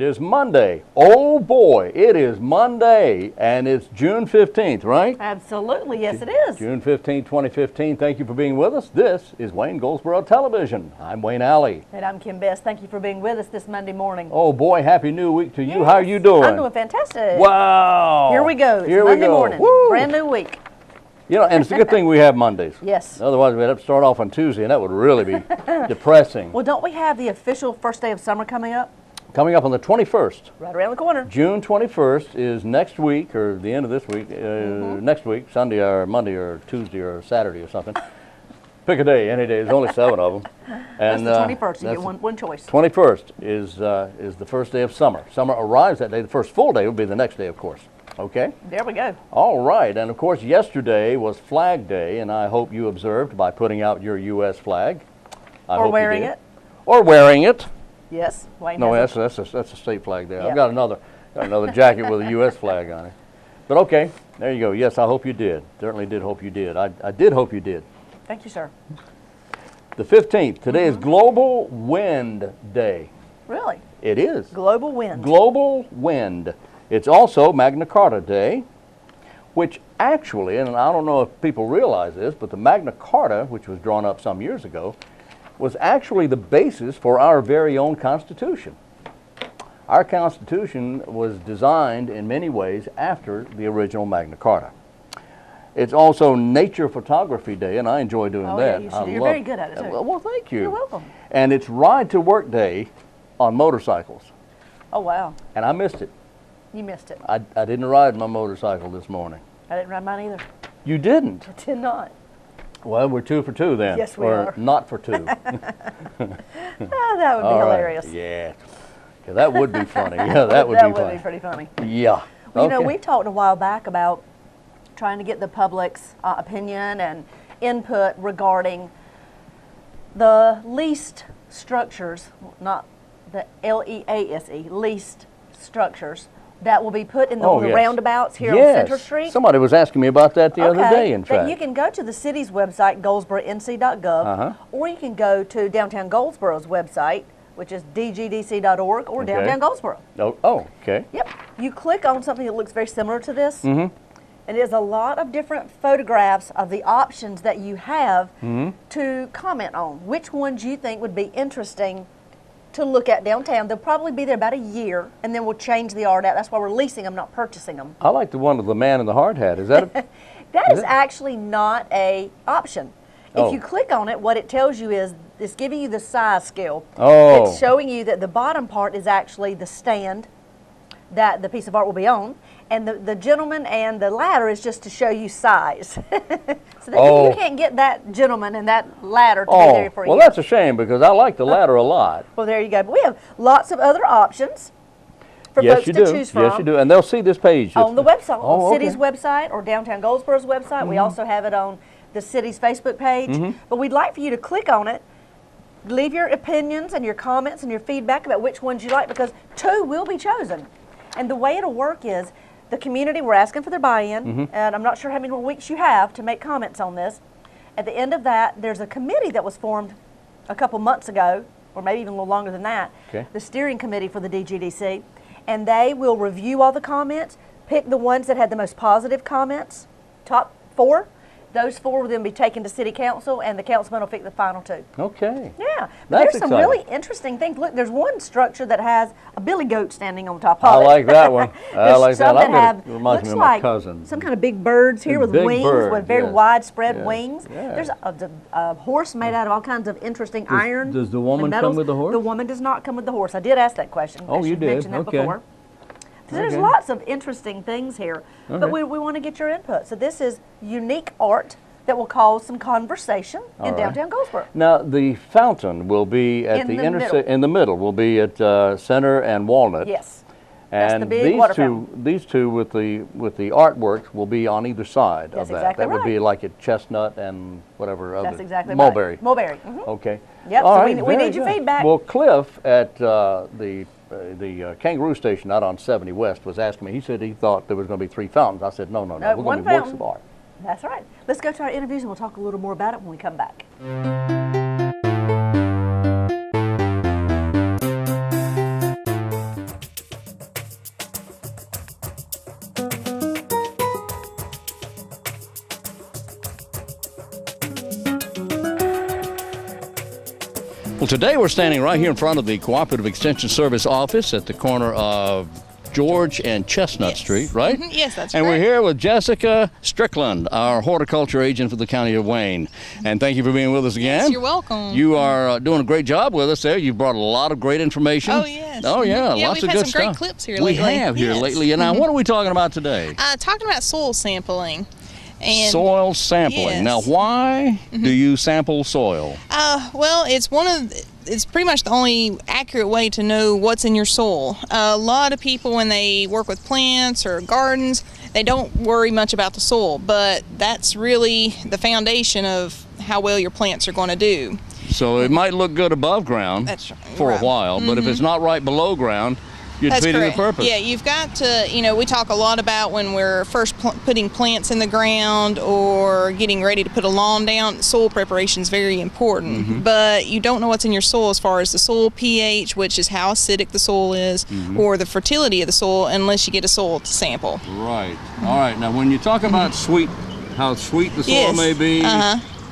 is Monday. Oh boy, it is Monday, and it's June 15th, right? Absolutely, yes it is. June 15th, 2015. Thank you for being with us. This is Wayne Goldsboro Television. I'm Wayne Alley. And I'm Kim Best. Thank you for being with us this Monday morning. Oh boy, happy new week to you. Yes. How are you doing? I'm doing fantastic. Wow. Here we go. It's Here Monday we go. morning. Woo. Brand new week. You know, and it's a good thing we have Mondays. Yes. Otherwise, we'd have to start off on Tuesday, and that would really be depressing. Well, don't we have the official first day of summer coming up? Coming up on the 21st. Right around the corner. June 21st is next week, or the end of this week, next week, Sunday or Monday or Tuesday or Saturday or something. Pick a day, any day. There's only 7 of them. And that's the 21st. You get one choice. 21st is the first day of summer. Summer arrives that day. The first full day will be the next day, of course. Okay? There we go. All right. And, of course, yesterday was Flag Day, and I hope you observed by putting out your U.S. flag. Or wearing it. Or wearing it. Yes. Wayne No, has that's a state flag there. Yeah. I've got another jacket with a U.S. flag on it. But okay, there you go. Yes, I hope you did. Certainly did hope you did. I did hope you did. Thank you, sir. The 15th. Today is Global Wind Day. Really? It is. Global wind. Global Wind. It's also Magna Carta Day, which actually, and I don't know if people realize this, but the Magna Carta, which was drawn up some years ago, was actually the basis for our very own Constitution. Our Constitution was designed in many ways after the original Magna Carta. It's also Nature Photography Day, and I enjoy doing that. Yeah, you're very good at it, too. Well, thank you. You're welcome. And it's Ride to Work Day on motorcycles, Oh, wow. and I missed it. You missed it. I didn't ride my motorcycle this morning. I didn't ride mine either. You didn't? I did not. Well, we're 2 for 2 then. Yes, we or are. Not for 2. Oh, that would be All right. hilarious. Yeah. Yeah, that would be funny. Yeah, that would be That would funny. be pretty funny. Yeah. Well, you know, Okay. we talked a while back about trying to get the public's opinion and input regarding the leased structures, not the LEASE, leased structures that will be put in the yes. roundabouts here Yes. on Center Street. Somebody was asking me about that the other day, in That fact. you can go to the city's website, goldsboronc.gov, or you can go to Downtown Goldsboro's website, which is dgdc.org, or Okay. Downtown Goldsboro. Oh, okay. Yep. You click on something that looks very similar to this, and there's a lot of different photographs of the options that you have to comment on. Which ones you think would be interesting to look at downtown. They'll probably be there about a year, and then we'll change the art out. That's why we're leasing them, not purchasing them. I like the one with the man in the hard hat. Is that a, That is actually not a option. Oh. If you click on it, what it tells you is it's giving you the size scale. Oh. It's showing you that the bottom part is actually the stand that the piece of art will be on, and the gentleman and the ladder is just to show you size. So that you can't get that gentleman and that ladder to be there for you. well, that's a shame because I like the ladder a lot. Well, there you go. But we have lots of other options for Yes, folks you to do. choose from. Yes, you do. And they'll see this page. On the website, Oh, on the city's okay. website or Downtown Goldsboro's website. We also have it on the city's Facebook page. But we'd like for you to click on it, leave your opinions and your comments and your feedback about which ones you like, because 2 will be chosen. And the way it'll work is the community, we're asking for their buy-in, and I'm not sure how many more weeks you have to make comments on this. At the end of that, there's a committee that was formed a couple months ago, or maybe even a little longer than that, Okay. the steering committee for the DGDC, and they will review all the comments, pick the ones that had the most positive comments, top 4. Those 4 will then be taken to city council, and the councilman will pick the final 2. Okay. Yeah, but That's there's some exciting. really interesting things. Look, there's one structure that has a billy goat standing on top of I it. like that one. I There's like some that. have, It reminds looks me of my like cousin. some kind of big birds here with Big wings, birds, with very yes. widespread Yes, wings. yes. There's a horse made out of all kinds of interesting iron. does the woman and come metals. with the horse? The woman does not come with the horse. I did ask that question. Oh, you She's did? mentioned that Okay. before. So there's Okay. lots of interesting things here, but Okay. we want to get your input. So this is unique art that will cause some conversation All in right. downtown Goldsboro. Now, the fountain will be at In the the intersection. middle. In the middle, will be at Center and Walnut. Yes. That's And the big water these two with the artworks will be on either side That's of that. exactly That would be right. like at Chestnut and whatever other. That's exactly Mulberry. right. Mulberry. Mhm. Okay. Yep, All so right, we very need your good. feedback. Well, Cliff at the Kangaroo Station out on 70 West was asking me. He said he thought there was going to be 3 fountains. I said, no. No, We're going one to be works fountain. of art. That's right. Let's go to our interviews and we'll talk a little more about it when we come back. Well, today we're standing right here in front of the Cooperative Extension Service office at the corner of George and Chestnut Street, right? Yes, that's And correct. we're here with Jessica Strickland, our horticulture agent for the County of Wayne. And thank you for being with us again. Yes, you're welcome. You are doing a great job with us there. You've brought a lot of great information. Oh, yes. Oh, yeah, Yeah, lots we've of had good some great stuff. clips here we lately. have here Yes. lately. And now, what are we talking about today? Talking about soil sampling. And Soil sampling. Yes. Now, why do you sample soil? Well, it's pretty much the only accurate way to know what's in your soil. A lot of people, when they work with plants or gardens, they don't worry much about the soil, but that's really the foundation of how well your plants are going to do. So it might look good above ground That's for a right. while, but if it's not right below ground, you're That's defeating the correct. purpose. Yeah, you've got to, we talk a lot about when we're first putting plants in the ground or getting ready to put a lawn down, soil preparation is very important. But you don't know what's in your soil as far as the soil pH, which is how acidic the soil is, or the fertility of the soil, unless you get a soil sample. Right. All right. Now, when you talk about how sweet the soil Yes. may be,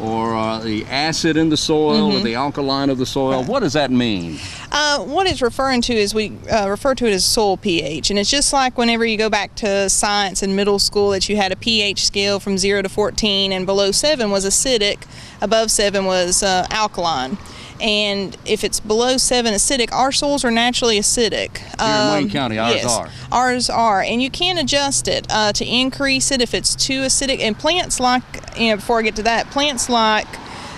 or the acid in the soil, or the alkaline of the soil, what does that mean? What it's referring to is we refer to it as soil pH, and it's just like whenever you go back to science in middle school that you had a pH scale from 0 to 14, and below 7 was acidic, above 7 was alkaline. And if it's below 7 acidic, our soils are naturally acidic. Here in Wayne County, ours yes, are. Ours are, and you can adjust it to increase it if it's too acidic. And plants like, before I get to that, plants like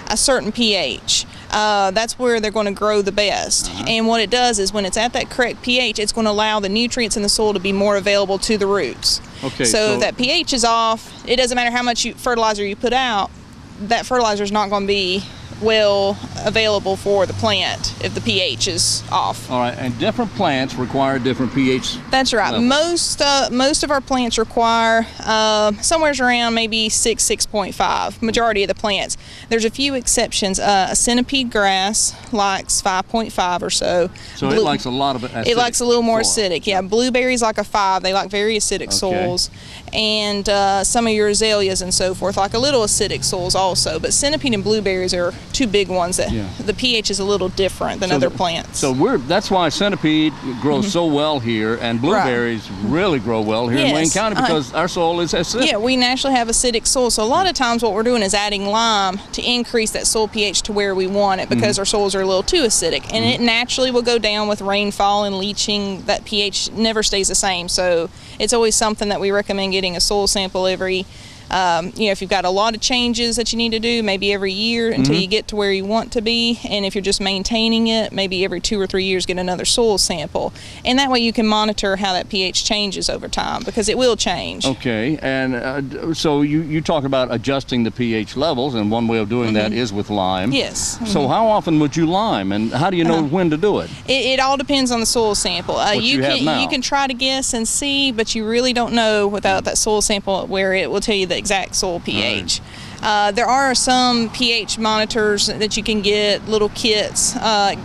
a certain pH. That's where they're going to grow the best. And what it does is when it's at that correct pH, it's going to allow the nutrients in the soil to be more available to the roots. Okay, so so if that pH is off, it doesn't matter how much fertilizer you put out, that fertilizer is not going to be well available for the plant if the pH is off. All right. And different plants require different pH. That's right. levels. Most of our plants require somewhere around maybe 6.5. Majority of the plants. There's a few exceptions. A centipede grass likes 5.5 or so. So it likes a lot of acidic. It likes a little more soil. acidic. Yeah, blueberries like a 5. They like very acidic soils, and some of your azaleas and so forth like a little acidic soils also. But centipede and blueberries are two big ones that the pH is a little different than other plants. So that's why centipede grows so well here, and blueberries really grow well here in Wayne County because our soil is acidic. Yeah, we naturally have acidic soil. So a lot of times what we're doing is adding lime to increase that soil pH to where we want it because our soils are a little too acidic. And it naturally will go down with rainfall and leaching. That pH never stays the same. So it's always something that we recommend getting a soil sample every if you've got a lot of changes that you need to do, maybe every year until you get to where you want to be, and if you're just maintaining it, maybe every 2 or 3 years get another soil sample, and that way you can monitor how that pH changes over time because it will change. Okay, and so you talk about adjusting the pH levels, and one way of doing that is with lime. Yes. So how often would you lime, and how do you know when to do it? It all depends on the soil sample. You have now. You can try to guess and see, but you really don't know without that soil sample where it will tell you the exact soil pH. There are some pH monitors that you can get, little kits at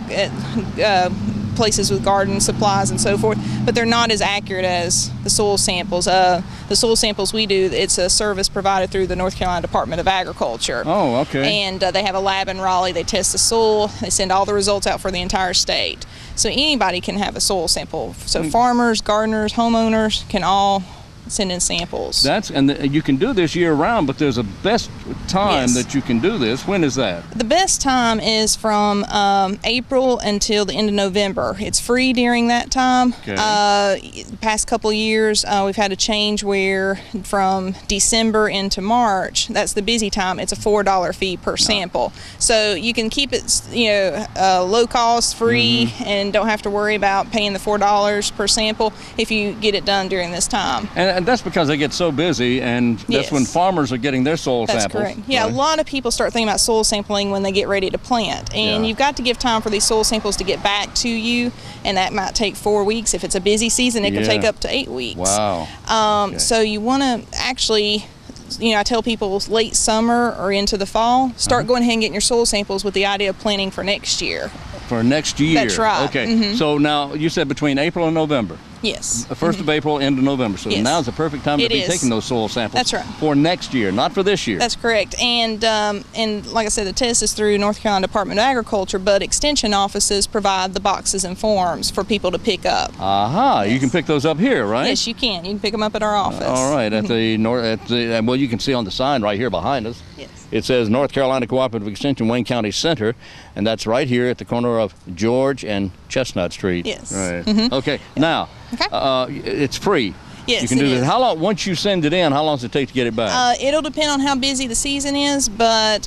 places with garden supplies and so forth, but they're not as accurate as the soil samples. The soil samples we do, it's a service provided through the North Carolina Department of Agriculture. Oh, okay. And they have a lab in Raleigh. They test the soil. They send all the results out for the entire state. So anybody can have a soil sample. So farmers, gardeners, homeowners can all send in samples. You can do this year round, but there's a best time that you can do this. When is that? The best time is from April until the end of November. It's free during that time. Okay. The past couple of years, we've had a change where from December into March, that's the busy time, it's a $4 fee per sample. So you can keep it, low cost, free, and don't have to worry about paying the $4 per sample if you get it done during this time. And that's because they get so busy, and that's when farmers are getting their soil samples. That's correct. Yeah, right? A lot of people start thinking about soil sampling when they get ready to plant. And you've got to give time for these soil samples to get back to you, and that might take 4 weeks. If it's a busy season, it can take up to 8 weeks. Wow. So you want to actually, I tell people late summer or into the fall, start going ahead and getting your soil samples with the idea of planting for next year. For next year. That's right. Okay. So now you said between April and November. Yes. 1st of April, end of November. So Yes. now's the perfect time to It be is. taking those soil samples. That's right. For next year, not for this year. That's correct. And like I said, the test is through North Carolina Department of Agriculture, but extension offices provide the boxes and forms for people to pick up. Aha, you can pick those up here, right? Yes, you can. You can pick them up at our office. All right, at the well, you can see on the sign right here behind us. Yes. It says North Carolina Cooperative Extension, Wayne County Center, and that's right here at the corner of George and Chestnut Street. Yes. Right. Okay. Now, Okay. it's free. Yes, You can do it this. is. How long? Once you send it in, how long does it take to get it back? It'll depend on how busy the season is, but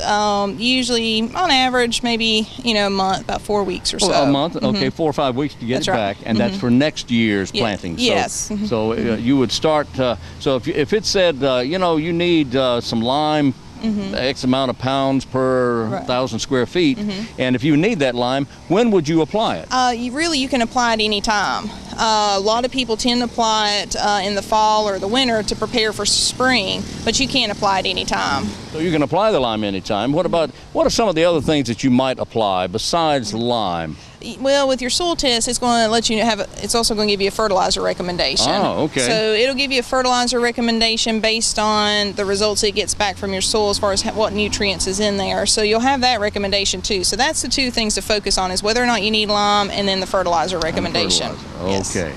usually, on average, maybe a month, about 4 weeks or so. A month. Okay, 4 or 5 weeks to get That's it right. back, and that's for next year's Yeah. planting. So, Yes. So you would start. So if it said, you need some lime. X amount of pounds per Right. 1,000 square feet, and if you need that lime, when would you apply it? You can apply it any time. A lot of people tend to apply it in the fall or the winter to prepare for spring, but you can apply it any time. So you can apply the lime anytime. What are some of the other things that you might apply besides lime? Well, with your soil test, it's going to let you it's also going to give you a fertilizer recommendation. Oh, okay. So it'll give you a fertilizer recommendation based on the results it gets back from your soil as far as what nutrients is in there. So you'll have that recommendation too. So that's the two things to focus on, is whether or not you need lime, and then the fertilizer recommendation. Yes. Okay.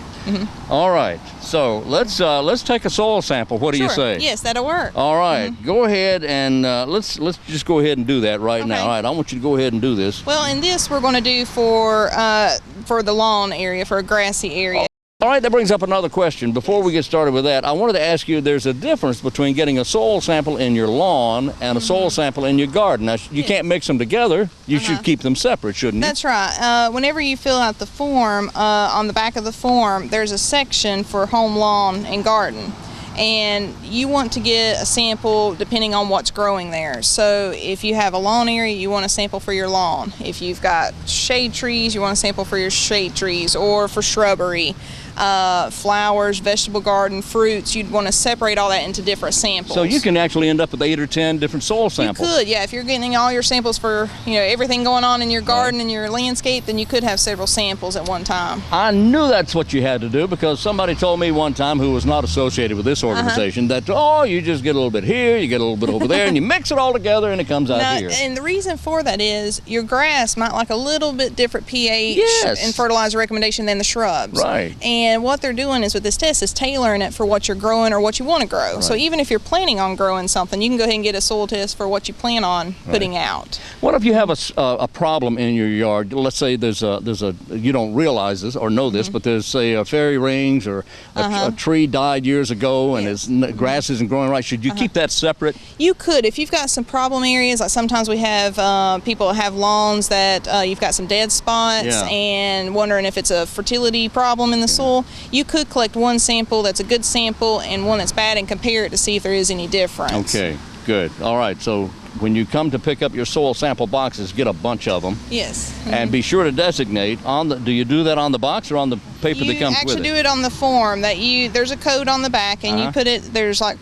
All right. So let's take a soil sample. What do you Sure. say? Yes, that'll work. All right. Go ahead and let's just go ahead and do that right now. Okay. All right. I want you to go ahead and do this. Well, in this we're going to do for the lawn area, for a grassy area. All right, that brings up another question. Before we get started with that, I wanted to ask you, there's a difference between getting a soil sample in your lawn and a soil sample in your garden. Now, you can't mix them together. You should keep them separate, shouldn't you? That's right. Whenever you fill out the form, on the back of the form, there's a section for home, lawn, and garden. And you want to get a sample depending on what's growing there. So if you have a lawn area, you want a sample for your lawn. If you've got shade trees, you want a sample for your shade trees, or for shrubbery. Flowers, vegetable garden, fruits, you'd want to separate all that into different samples. So you can actually end up with 8 or 10 different soil samples. You could, yeah. If you're getting all your samples for everything going on in your garden and your landscape, then you could have several samples at one time. I knew that's what you had to do, because somebody told me one time, who was not associated with this organization, that you just get a little bit here, you get a little bit over there, and you mix it all together and it comes out here. And the reason for that is your grass might like a little bit different pH Yes. and fertilizer recommendation than the shrubs. Right. And what they're doing is, with this test, is tailoring it for what you're growing or what you want to grow. Right. So even if you're planning on growing something, you can go ahead and get a soil test for what you plan on putting out. What if you have a problem in your yard? Let's say there's a you don't realize this or know this, but there's, say, a fairy rings, or a tree died years ago and grass isn't growing right. Should you keep that separate? You could, if you've got some problem areas. Like sometimes we have people have lawns that you've got some dead spots and wondering if it's a fertility problem in the soil. You could collect one sample that's a good sample and one that's bad and compare it to see if there is any difference. Okay, good. All right, so when you come to pick up your soil sample boxes, get a bunch of them. Yes. And be sure to designate on the. Do you do that on the box or on the paper that comes with it? You actually do it on the form. There's a code on the back, and you put it. There's like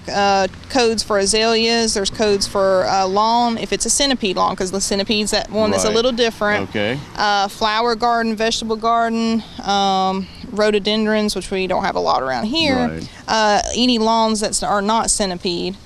codes for azaleas. There's codes for lawn. If it's a centipede lawn, because the centipede's that one that's a little different. Okay. Flower garden, vegetable garden, rhododendrons, which we don't have a lot around here. Right. Any lawns that are not centipede,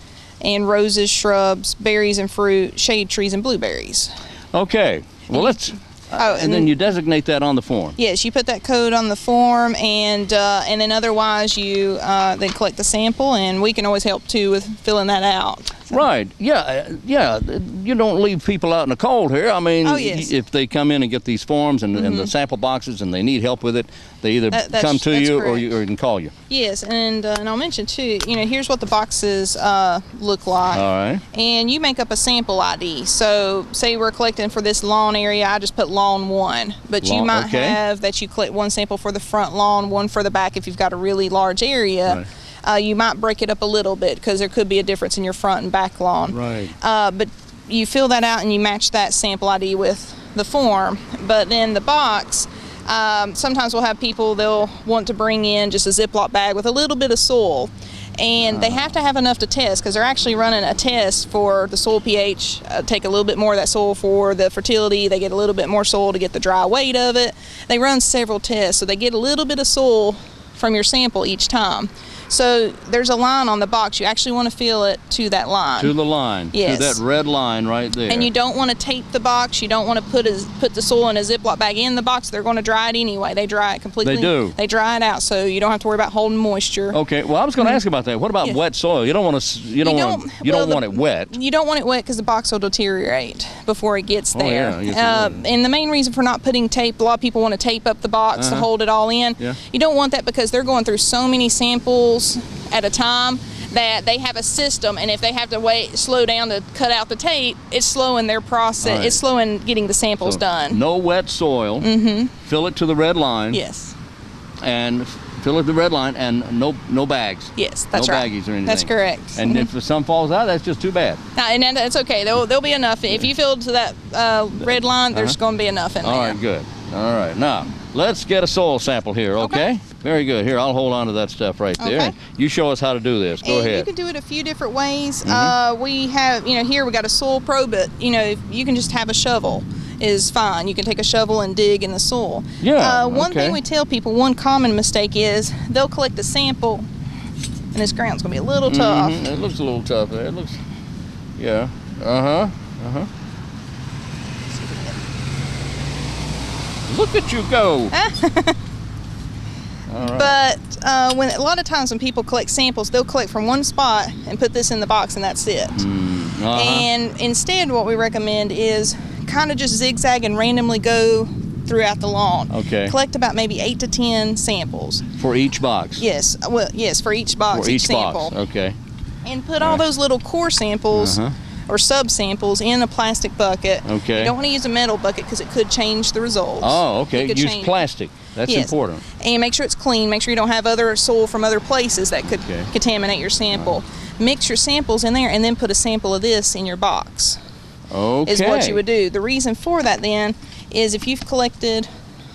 and roses, shrubs, berries and fruit, shade trees, and blueberries. Okay. Well, let's. And then you designate that on the form. Yes, you put that code on the form, and then otherwise you then collect the sample, and we can always help too with filling that out. So. Right. Yeah. You don't leave people out in the cold here. I mean, yes. if they come in and get these forms and the sample boxes and they need help with it, they either come to you or you can call you. Yes, and I'll mention too. Here's what the boxes look like. All right. And you make up a sample ID. So, say we're collecting for this lawn area, I just put lawn 1. But you might have that you collect one sample for the front lawn, one for the back if you've got a really large area. Right. You might break it up a little bit because there could be a difference in your front and back lawn. Right. But you fill that out and you match that sample ID with the form. But then the box, sometimes we'll have people, they'll want to bring in just a Ziploc bag with a little bit of soil. And they have to have enough to test, because they're actually running a test for the soil pH, take a little bit more of that soil for the fertility, they get a little bit more soil to get the dry weight of it. They run several tests, so they get a little bit of soil from your sample each time. So there's a line on the box. You actually want to fill it to that line. To the line. Yes. To that red line right there. And you don't want to tape the box. You don't want to put the soil in a Ziploc bag in the box. They're going to dry it anyway. They dry it completely. They do. They dry it out, so you don't have to worry about holding moisture. Okay. Well, I was going to ask about that. What about wet soil? You don't want to. You don't want it wet. You don't want it wet because the box will deteriorate before it gets there. Oh, yeah, I guess and the main reason for not putting tape, a lot of people want to tape up the box to hold it all in. Yeah. You don't want that because they're going through so many samples at a time that they have a system, and if they have to slow down to cut out the tape, it's slowing their process. Right. It's slowing getting the samples done. No wet soil. Fill it to the red line. Yes. And fill it to the red line, and no bags. Yes, that's no right. baggies or anything. That's correct. And if some falls out, that's just too bad. And that's okay. There'll be enough. If you fill to that red line, there's going to be enough in there. All right, good. All right, now let's get a soil sample here, okay? Very good. Here, I'll hold on to that stuff right there. Okay. You show us how to do this. Go and ahead. You can do it a few different ways. We have, here we got a soil probe, but you can just have a shovel is fine. You can take a shovel and dig in the soil. Yeah. One thing we tell people, one common mistake is they'll collect a sample, and this ground's gonna be a little tough. It looks a little tough there. It looks, yeah. Look at you go. All right. But when a lot of times when people collect samples, they'll collect from one spot and put this in the box, and that's it. And instead, what we recommend is kind of just zigzag and randomly go throughout the lawn. Okay. Collect about maybe 8 to 10 samples. For each box? Yes. Well, yes, for each box, For each sample. box, okay. And put all those little core samples or sub-samples in a plastic bucket. Okay. You don't want to use a metal bucket because it could change the results. Oh, okay. It could Use change. plastic. That's important. And make sure it's clean. Make sure you don't have other soil from other places that could contaminate your sample. Mix your samples in there and then put a sample of this in your box. Okay. Is what you would do. The reason for that then is if you've collected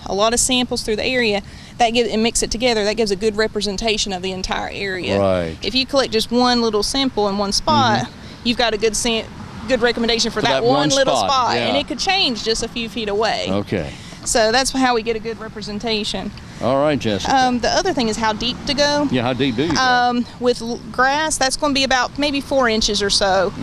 a lot of samples through the area, and mix it together, that gives a good representation of the entire area. Right. If you collect just one little sample in one spot, you've got a good recommendation for that one little spot, and it could change just a few feet away. Okay. So that's how we get a good representation. All right, Jessica. The other thing is how deep to go. Yeah, how deep do you go? With grass, that's going to be about maybe 4 inches or so.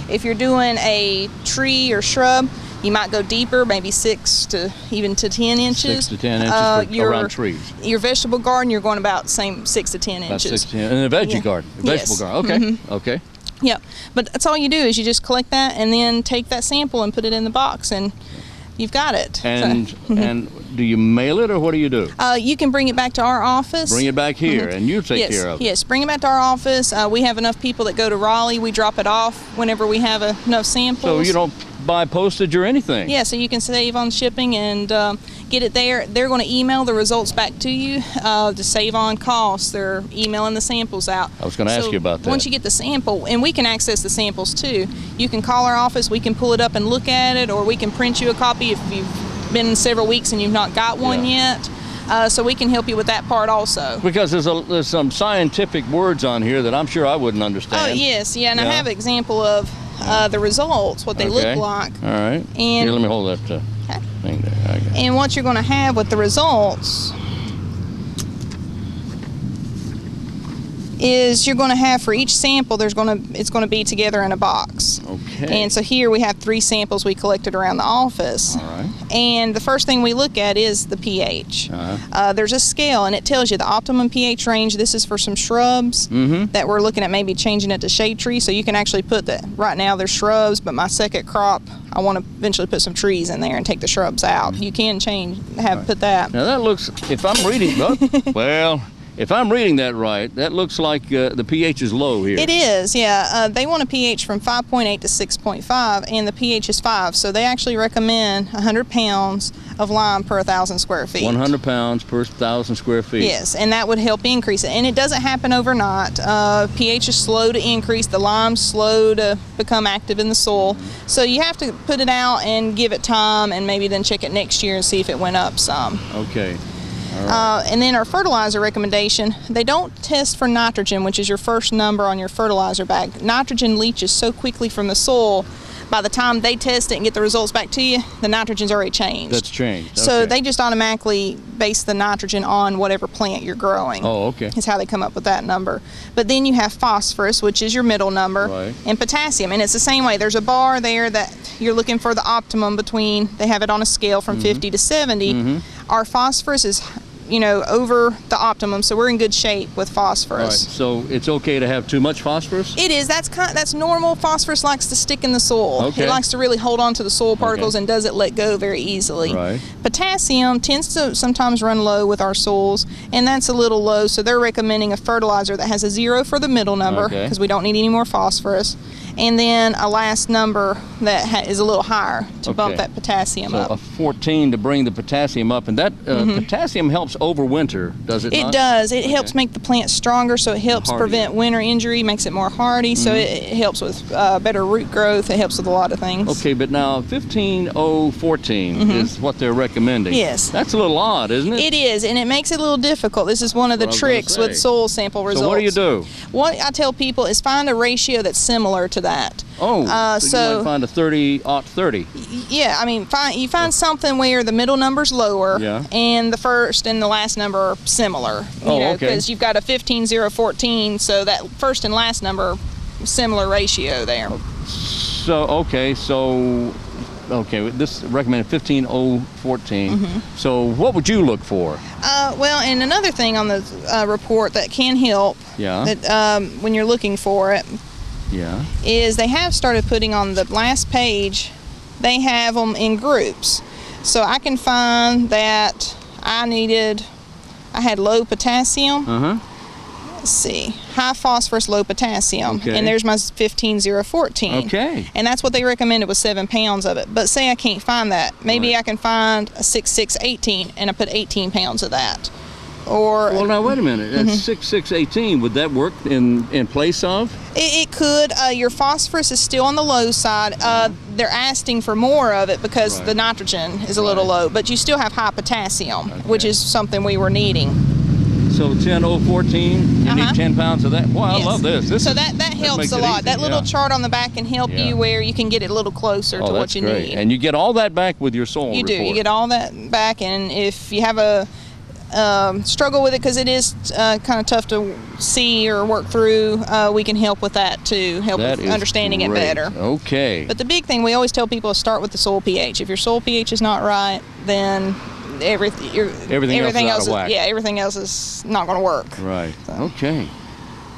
If you're doing a tree or shrub, you might go deeper, maybe 6 to even to 10 inches. 6 to 10 inches around trees. Your vegetable garden, you're going about same 6 to 10 About inches. 6 to 10. And the veggie garden. Vegetable garden. Okay. Okay. Yeah, but that's all you do is you just collect that and then take that sample and put it in the box, and you've got it. And and do you mail it, or what do you do? You can bring it back to our office. Bring it back here, and you take care of it. Yes, bring it back to our office. We have enough people that go to Raleigh. We drop it off whenever we have enough samples. So you don't buy postage or anything? Yeah, so you can save on shipping and get it there. They're going to email the results back to you to save on costs. They're emailing the samples out. I was going to ask you about that. Once you get the sample, and we can access the samples too, you can call our office, we can pull it up and look at it, or we can print you a copy if you've been several weeks and you've not got one yet. So we can help you with that part also. Because there's some scientific words on here that I'm sure I wouldn't understand. Oh, yes, and I have an example of the results, what they look like. All right. And here, let me hold that thing there. And what you're going to have with the results is you're going to have for each sample it's going to be together in a box. Okay. And so here we have 3 samples we collected around the office. All right. And the first thing we look at is the pH. There's a scale, and it tells you the optimum pH range. This is for some shrubs that we're looking at maybe changing it to shade tree. So you can actually put that. Right now there's shrubs, but my second crop, I want to eventually put some trees in there and take the shrubs out. You can put that. Now that looks, if I'm reading, well, if I'm reading that right, that looks like the pH is low here. It is, yeah. They want a pH from 5.8 to 6.5, and the pH is 5. So they actually recommend 100 pounds of lime per 1,000 square feet. 100 pounds per 1,000 square feet. Yes, and that would help increase it. And it doesn't happen overnight. pH is slow to increase. The lime's slow to become active in the soil. So you have to put it out and give it time, and maybe then check it next year and see if it went up some. Okay. And then our fertilizer recommendation, they don't test for nitrogen, which is your first number on your fertilizer bag. Nitrogen leaches so quickly from the soil by the time they test it and get the results back to you, the nitrogen's already changed. That's changed. So Okay. they just automatically base the nitrogen on whatever plant you're growing. Oh, okay. Is how they come up with that number. But then you have phosphorus, which is your middle number, Right. and potassium. And it's the same way. There's a bar there that you're looking for the optimum between, they have it on a scale from 50 to 70. Our phosphorus is, over the optimum, so we're in good shape with All right. phosphorus. So it's okay to have too much phosphorus? It is. That's normal. Phosphorus likes to stick in the soil. Okay. It likes to really hold on to the soil particles Okay. and doesn't let go very easily. Right. Potassium tends to sometimes run low with our soils, and that's a little low, so they're recommending a fertilizer that has a 0 for the middle number Okay. because we don't need any more phosphorus, and then a last number that is a little higher to bump Okay. that potassium So up. a 14 to bring the potassium up, and that potassium helps overwinter, does it It not? does. It helps make the plant stronger, so it helps Hardier. prevent winter injury, makes it more hardy, so it helps with better root growth. It helps with a lot of things. Okay, but now 15014 is what they're recommending. Yes. That's a little odd, isn't it? It is, and it makes it a little difficult. This is one of the That's what I was tricks gonna with say. soil sample results. So what do you do? What I tell people is find a ratio that's similar to that. Oh, so you so might find a 30-30. yeah, I mean, you find something where the middle number's lower, Yeah. and the first and the last number are similar. Oh, okay. Because you've got a 15-0-14, so that first and last number, similar ratio there. So, okay, this recommended 15014. So what would you look for? Well, and another thing on the report that can help, Yeah. that when you're looking for it, Yeah. is they have started putting on the last page, they have them in groups. So I can find that I had low potassium. Uh-huh. Let's see, high phosphorus, low potassium. Okay. And there's my 15014. Okay. And that's what they recommended was 7 pounds of it. But say I can't find that. Maybe Right. I can find a 6618 and I put 18 pounds of that. Or Well, now wait a minute. That's 6618. Would that work in place of? it could. Your phosphorus is still on the low side. They're asking for more of it because Right. the nitrogen is a little Right. low, but you still have high potassium, Okay. which is something we were needing. So 10014, you need Uh-huh. 10 pounds of that. Boy, I Yes. love this. So that helps makes a it lot. easy, That little yeah. chart on the back can help Yeah. you where you can get it a little closer to Oh, what that's you great. need. And you get all that back with your soil You report. do. You get all that back, and if you have a struggle with it because it is kind of tough to see or work through, we can help with that too, help That with is understanding great. it better. Okay. But the big thing we always tell people is start with the soil pH. If your soil pH is not right, then everything else is out of whack. Yeah, everything else is not going to work. Right. Okay.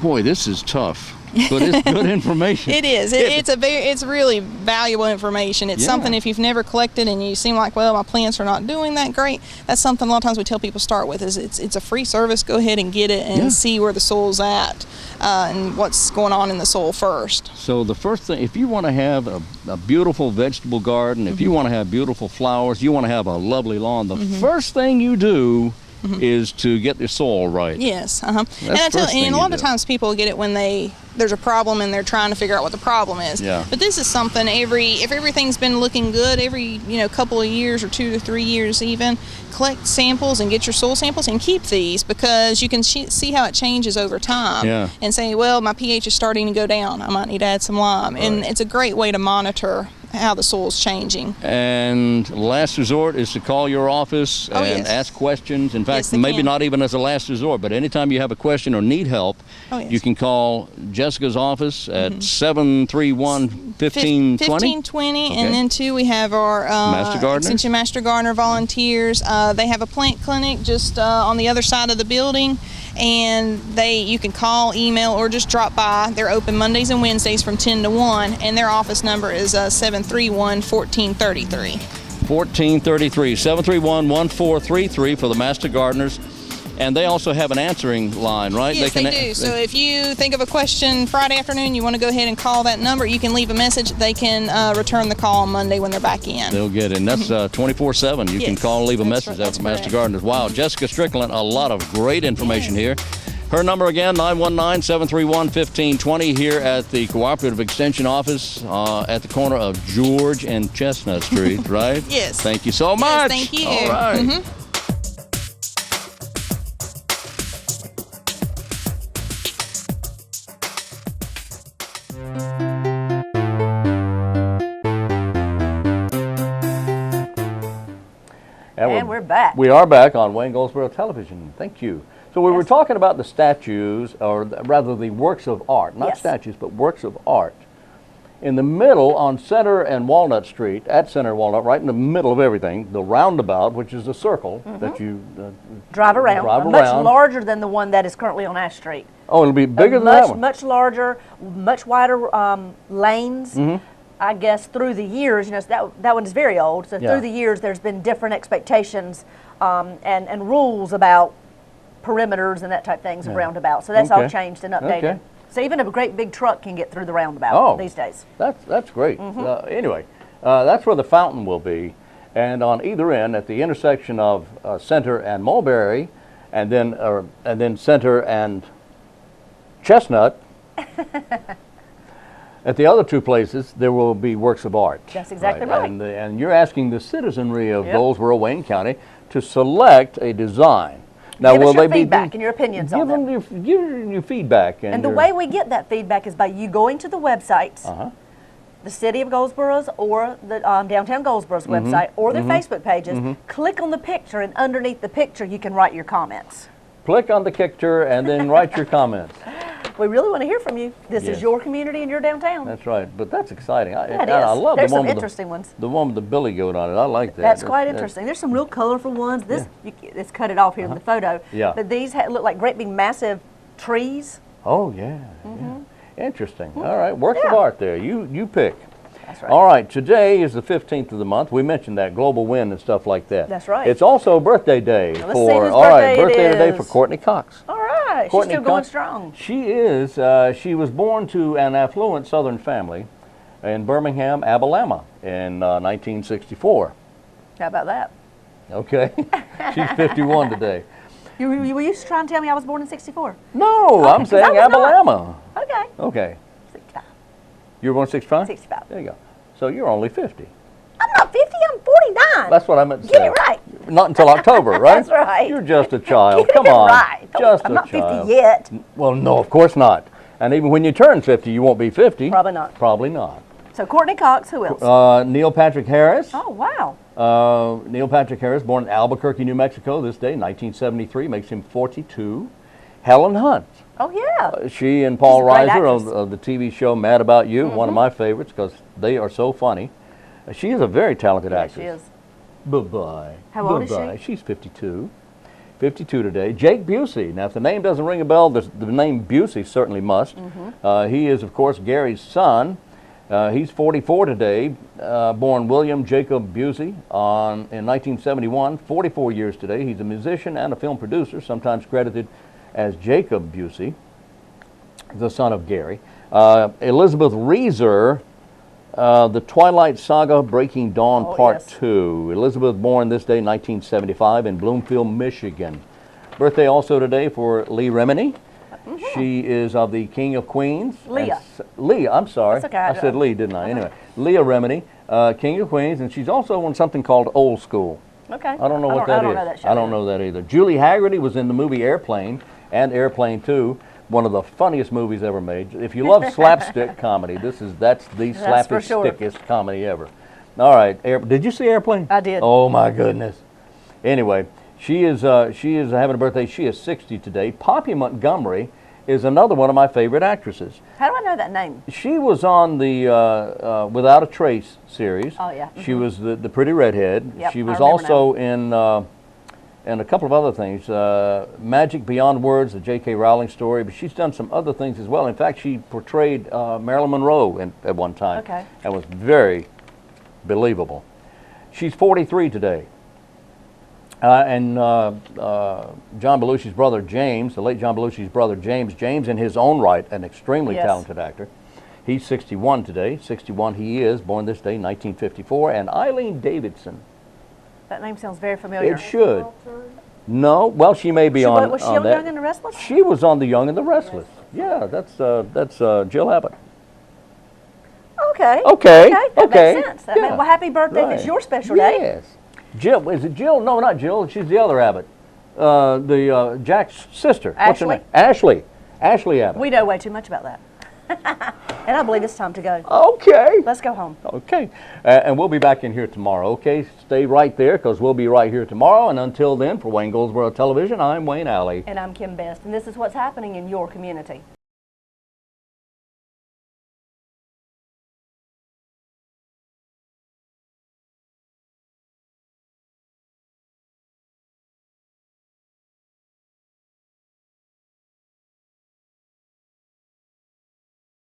Boy, this is tough. But it's good information. It is. It's really valuable information. It's Yeah. something if you've never collected and you seem like, well, my plants are not doing that great. That's something a lot of times we tell people start with. Is it's a free service. Go ahead and get it and Yeah. see where the soil's at and what's going on in the soil first. So the first thing, if you want to have a beautiful vegetable garden, if you want to have beautiful flowers, you want to have a lovely lawn, the first thing you do is to get the soil right. Yes. And the first thing and a you lot of do. times people get it when there's a problem and they're trying to figure out what the problem is. Yeah. But this is something if everything's been looking good every couple of years or 2 to 3 years even, collect samples and get your soil samples and keep these because you can see how it changes over time. Yeah. And say, well, my pH is starting to go down. I might need to add some lime. And Right. it's a great way to monitor how the soil's changing. And last resort is to call your office Oh, and yes. ask questions. In fact, Yes, they maybe can. not even as a last resort, but anytime you have a question or need help, Oh, yes. you can call Jessica's office at 731-1520. 1520, Okay. and then too we have our Master Gardeners? Extension Master Gardener volunteers. They have a plant clinic just on the other side of the building, and you can call, email, or just drop by. They're open Mondays and Wednesdays from 10 to 1, and their office number is 731-1433. 1433, 731-1433 for the Master Gardeners. And they also have an answering line, right? Yes, they do. So if you think of a question Friday afternoon, you want to go ahead and call that number, you can leave a message. They can return the call on Monday when they're back in. They'll get it. And that's 24/7. You can Yes, call and leave a that's message right, after that's Master correct. Gardeners. Wow, Jessica Strickland, a lot of great information here. Her number again, 919-731-1520 here at the Cooperative Extension Office at the corner of George and Chestnut Street, right? Yes. Thank you so much. thank you. All right. back. We are back on Wayne Goldsboro Television. Thank you. So we were talking about the statues, or rather the works of art, not Yes. statues, but works of art. In the middle on Center and Walnut Street, at Center and Walnut, right in the middle of everything, the roundabout, which is a circle that you drive around. Drive Much around. larger than the one that is currently on Ash Street. Oh, it'll be bigger than that one. Much larger, much wider lanes. I guess through the years, that one is very old. So Yeah. through the years, there's been different expectations and rules about perimeters and that type of things of roundabouts. So that's all Okay. changed and updated. Okay. So even a great big truck can get through the roundabout these days. That's great. Anyway, that's where the fountain will be, and on either end, at the intersection of Center and Mulberry, and then Center and Chestnut. At the other two places, there will be works of art. That's exactly right. And you're asking the citizenry of Goldsboro, Wayne County, to select a design. Now, Give will us your they feedback be and your opinions give on them. them your feedback And the way we get that feedback is by you going to the websites, the City of Goldsboro's or the Downtown Goldsboro's website or their Facebook pages. Click on the picture, and underneath the picture, you can write your comments. click on the picture and then write your comments. We really want to hear from you. This Yes. is your community and your downtown. That's right, but that's exciting. Yeah, it I is. love There's the one some with interesting ones. the one with the billy goat on it. I like that. That's quite interesting. There's some real colorful ones. This it's cut it off here in the photo. Yeah. But these look like great big massive trees. Oh yeah, yeah. Interesting. All right, works of Yeah. art there. You pick. That's right. All right, today is the 15th of the month. We mentioned that global wind and stuff like that. That's right. It's also birthday day Let's see for whose all right, birthday it today for is. Courtney Cox. All right. Courtney She's still going Cox. strong. She is. She was born to an affluent Southern family in Birmingham, Alabama, in 1964. How about that? Okay, she's 51 today. Were you trying to tell me I was born in '64? No, I'm 'cause saying I was not. Alabama. Okay. Okay, 65. you were born 65? 65. There you go. So you're only 50. I'm not 50. I'm 49. That's what I meant to Get say. it right. Not until October, right? That's right. You're just a child. Get Come it on. right. Just I'm a not child. 50 yet. Well, no, of course not. And even when you turn 50, you won't be 50. Probably not. Probably not. So Courtney Cox. Who else? Neil Patrick Harris. Oh wow. Neil Patrick Harris, born in Albuquerque, New Mexico this day, 1973, makes him 42. Helen Hunt. Oh yeah. She and Paul She's a great Reiser actress. of the TV show Mad About You, one of my favorites because they are so funny. She is a very talented Yeah, actress. she is. Bye-bye. How old is she? Bye-bye. She's 52. 52 today. Jake Busey. Now, if the name doesn't ring a bell, the name Busey certainly must. He is, of course, Gary's son. He's 44 today. Born William Jacob Busey in 1971. 44 years today. He's a musician and a film producer, sometimes credited as Jacob Busey, the son of Gary. Elizabeth Reeser. The Twilight Saga Breaking Dawn Oh, Part yes. 2. Elizabeth born this day, 1975, in Bloomfield, Michigan. Birthday also today for Lee Remini. She is of the King of Queens. Leah. Leah, I'm sorry. That's okay, I said Lee, didn't I? Anyway, Leah Remini, King of Queens, and she's also on something called Old School. Okay. I don't know what that is. I don't know that show. I don't know that either. Julie Haggerty was in the movie Airplane and Airplane 2, one of the funniest movies ever made. If you love slapstick comedy, that's the That's for sure. slapstickest comedy ever. All right, did you see Airplane? I did. Oh my goodness. Anyway, she is having a birthday. She is 60 today. Poppy Montgomery is another one of my favorite actresses. How do I know that name? She was on the Without a Trace series. Oh, yeah. She was the pretty redhead. Yep, She I was remember also in a couple of other things. Magic Beyond Words, the J.K. Rowling story, but she's done some other things as well. In fact, she portrayed Marilyn Monroe at one time. Okay. And was very believable. She's 43 today. And John Belushi's brother James, the late John Belushi's brother James in his own right, an extremely Yes. talented actor. He's 61 today. 61 he is, born this day, 1954. And Eileen Davidson. That name sounds very familiar. It should. No, well, she may be on Was she on on that. Young and the Restless? She was on The Young and the Restless. Yeah, that's Jill Abbott. Okay. Okay, That okay, makes sense. yeah, Well, happy birthday if it's Right. your special day. Yes. Jill, is it Jill? No, not Jill. She's the other Abbott. Jack's sister. What's her Ashley? name? Ashley. Ashley Abbott. We know way too much about that. And I believe it's time to go. Okay. Let's go home. Okay. And we'll be back in here tomorrow, okay? Stay right there because we'll be right here tomorrow. And until then, for Wayne Goldsboro Television, I'm Wayne Alley. And I'm Kim Best, and this is what's happening in your community.